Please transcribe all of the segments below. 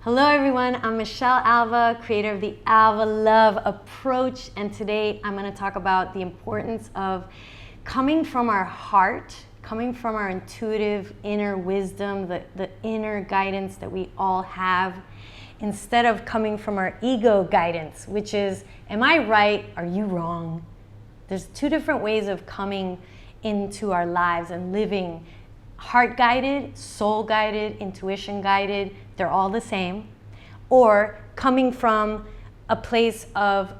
Hello everyone, I'm Michelle Alva, creator of the ALVA Love Approach, and today I'm going to talk about the importance of coming from our heart, coming from our intuitive inner wisdom, the inner guidance that we all have, instead of coming from our ego guidance, which is, am I right? Are you wrong? There's two different ways of coming into our lives and living: heart-guided, soul-guided, intuition-guided. They're all the same. Or coming from a place of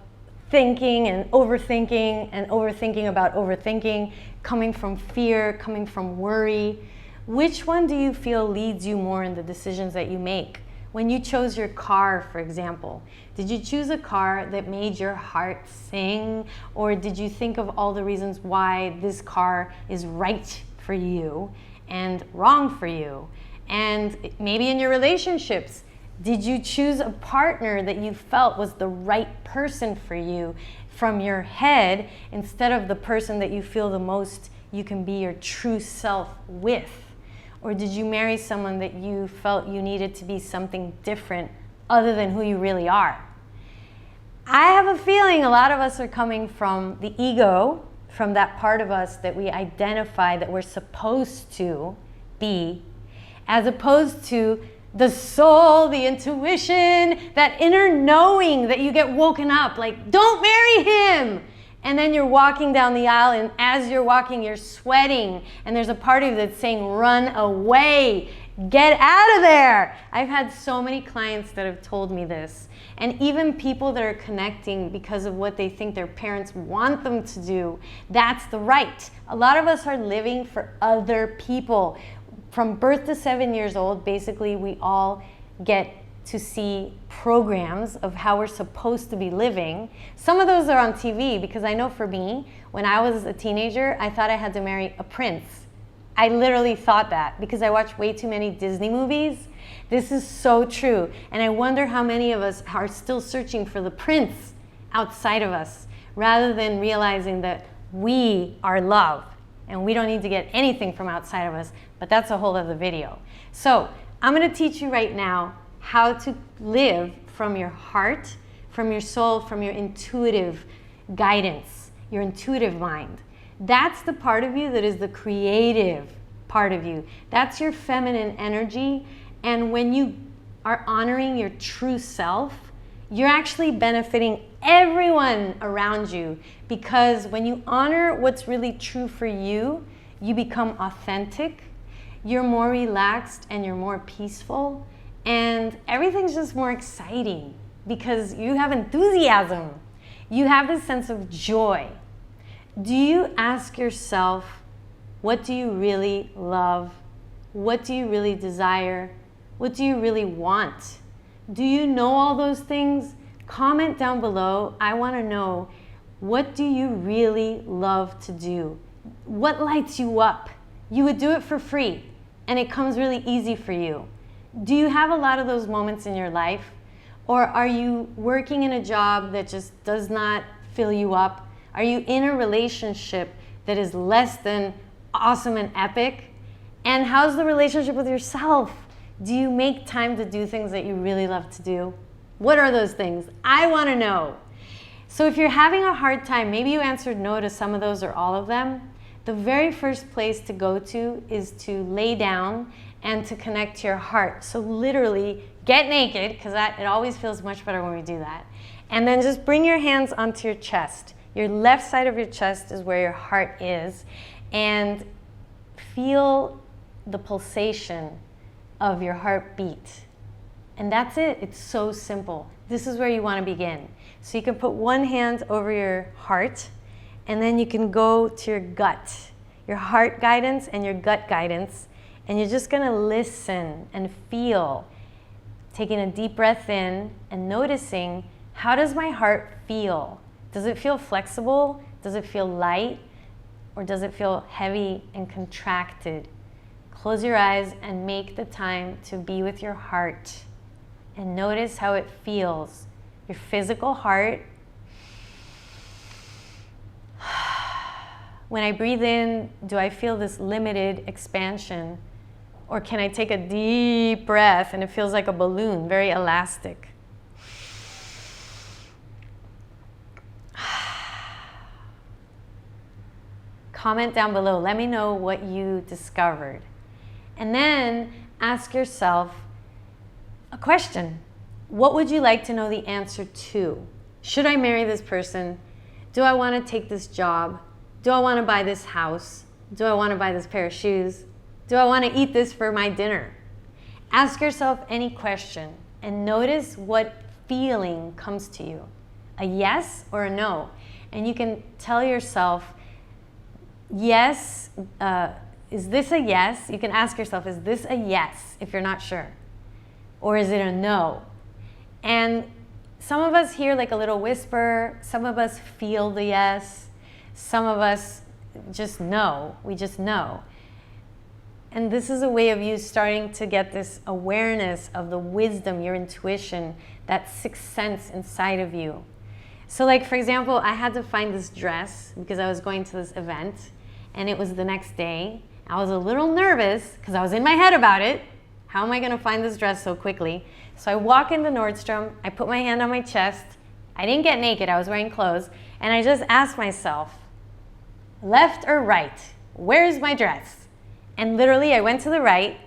thinking and overthinking about overthinking, coming from fear, coming from worry. Which one do you feel leads you more in the decisions that you make? When you chose your car, for example, did you choose a car that made your heart sing? Or did you think of all the reasons why this car is right for you and wrong for you? And maybe in your relationships, did you choose a partner that you felt was the right person for you from your head, instead of the person that you feel the most you can be your true self with? Or did you marry someone that you felt you needed to be something different other than who you really are? I have a feeling a lot of us are coming from the ego, from that part of us that we identify that we're supposed to be, as opposed to the soul, the intuition, that inner knowing that you get woken up, like, don't marry him. And then you're walking down the aisle, and as you're walking, you're sweating, and there's a part of you that's saying, run away, get out of there. I've had so many clients that have told me this, and even people that are connecting because of what they think their parents want them to do. That's the right. A lot of us are living for other people. From birth to 7 years old, basically, we all get to see programs of how we're supposed to be living. Some of those are on TV, because I know for me, when I was a teenager, I thought I had to marry a prince. I literally thought that because I watched way too many Disney movies. This is so true. And I wonder how many of us are still searching for the prince outside of us, rather than realizing that we are love and we don't need to get anything from outside of us. But that's a whole other video. So I'm going to teach you right now how to live from your heart, from your soul, from your intuitive guidance, your intuitive mind. That's the part of you that is the creative part of you. That's your feminine energy. And when you are honoring your true self, you're actually benefiting everyone around you, because when you honor what's really true for you, you become authentic, you're more relaxed, and you're more peaceful, and everything's just more exciting because you have enthusiasm. You have this sense of joy. Do you ask yourself, what do you really love? What do you really desire? What do you really want? Do you know all those things? Comment down below. I want to know, what do you really love to do? What lights you up? You would do it for free, and it comes really easy for you. Do you have a lot of those moments in your life? Or are you working in a job that just does not fill you up? Are you in a relationship that is less than awesome and epic? And how's the relationship with yourself? Do you make time to do things that you really love to do? What are those things? I want to know. So if you're having a hard time, maybe you answered no to some of those or all of them, the very first place to go to is to lay down and to connect to your heart. So literally get naked, because it always feels much better when we do that. And then just bring your hands onto your chest. Your left side of your chest is where your heart is. And feel the pulsation of your heartbeat. And that's it. It's so simple. This is where you want to begin. So you can put one hand over your heart, and then you can go to your gut, your heart guidance and your gut guidance. And you're just going to listen and feel, taking a deep breath in and noticing, how does my heart feel? Does it feel flexible? Does it feel light? Or does it feel heavy and contracted? Close your eyes and make the time to be with your heart. And notice how it feels. Your physical heart. When I breathe in, do I feel this limited expansion? Or can I take a deep breath and it feels like a balloon, very elastic? Comment down below. Let me know what you discovered. And then ask yourself a question. What would you like to know the answer to? Should I marry this person? Do I want to take this job? Do I want to buy this house? Do I want to buy this pair of shoes? Do I want to eat this for my dinner? Ask yourself any question and notice what feeling comes to you. A yes or a no. And you can tell yourself, yes, is this a yes? You can ask yourself, is this a yes if you're not sure? Or is it a no? And some of us hear like a little whisper. Some of us feel the yes. Some of us just know. We just know. And this is a way of you starting to get this awareness of the wisdom, your intuition, that sixth sense inside of you. So like, for example, I had to find this dress because I was going to this event and it was the next day. I was a little nervous because I was in my head about it. How am I going to find this dress so quickly? So I walk into Nordstrom, I put my hand on my chest. I didn't get naked, I was wearing clothes. And I just asked myself, left or right? Where's my dress? And literally I went to the right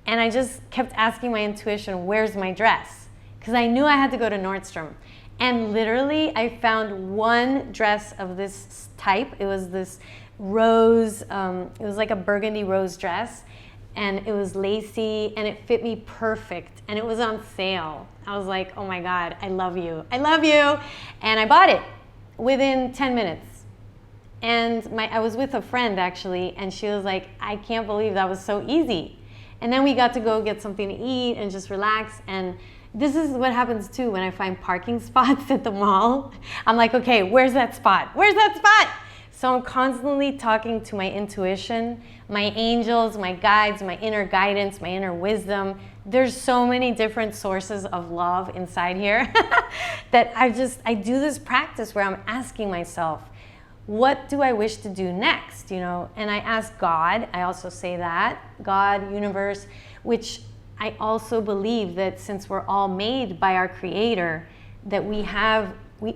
and I just kept asking my intuition, where's my dress? Because I knew I had to go to Nordstrom. And literally I found one dress of this type. It was this rose, it was like a burgundy rose dress. And it was lacy and it fit me perfect and it was on sale. I was like, oh my God, I love you. I love you. And I bought it within 10 minutes. And I was with a friend actually, and she was like, I can't believe that was so easy. And then we got to go get something to eat and just relax. And this is what happens too when I find parking spots at the mall. I'm like, okay, where's that spot? Where's that spot? So I'm constantly talking to my intuition, my angels, my guides, my inner guidance, my inner wisdom. There's so many different sources of love inside here that I do this practice where I'm asking myself, what do I wish to do next? You know, and I ask God, I also say that, God, universe, which I also believe that since we're all made by our Creator, that we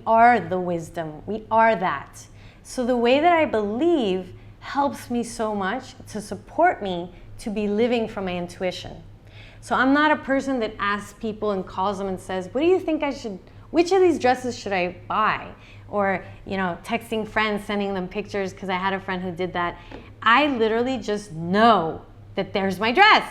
are the wisdom, we are that. So the way that I believe helps me so much to support me to be living from my intuition. So I'm not a person that asks people and calls them and says, what do you think which of these dresses should I buy? Or, you know, texting friends, sending them pictures, because I had a friend who did that. I literally just know that there's my dress.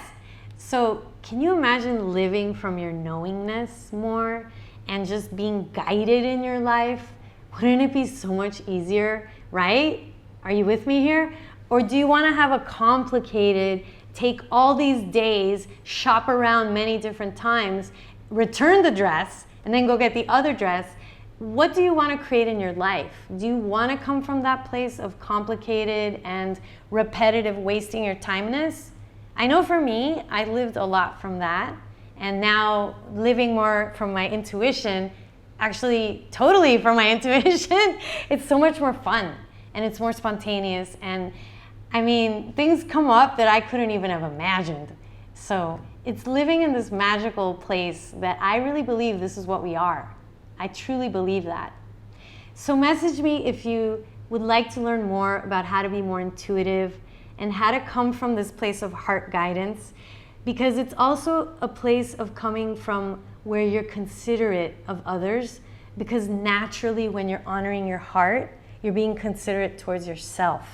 So can you imagine living from your knowingness more and just being guided in your life? Wouldn't it be so much easier, right? Are you with me here? Or do you want to have a complicated, take all these days, shop around many different times, return the dress, and then go get the other dress? What do you want to create in your life? Do you want to come from that place of complicated and repetitive wasting your timeness? I know for me, I lived a lot from that. And now living more from my intuition, actually totally from my intuition, it's so much more fun and it's more spontaneous. And I mean, things come up that I couldn't even have imagined. So it's living in this magical place that I really believe this is what we are. I truly believe that. So message me if you would like to learn more about how to be more intuitive and how to come from this place of heart guidance, because it's also a place of coming from where you're considerate of others, because naturally when you're honoring your heart, you're being considerate towards yourself.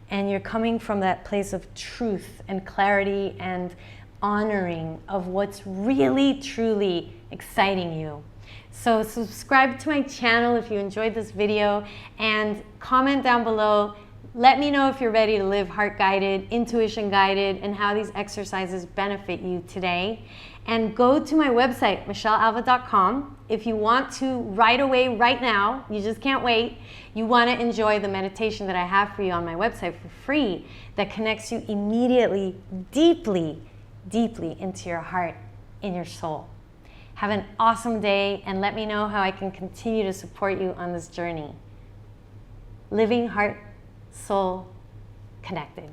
And you're coming from that place of truth and clarity and honoring of what's really, truly exciting you. So subscribe to my channel if you enjoyed this video and comment down below. Let me know if you're ready to live heart-guided, intuition-guided, and how these exercises benefit you today. And go to my website, michellealva.com. If you want to right away, right now, you just can't wait, you want to enjoy the meditation that I have for you on my website for free that connects you immediately, deeply, deeply into your heart, in your soul. Have an awesome day and let me know how I can continue to support you on this journey. Living heart, soul, connected.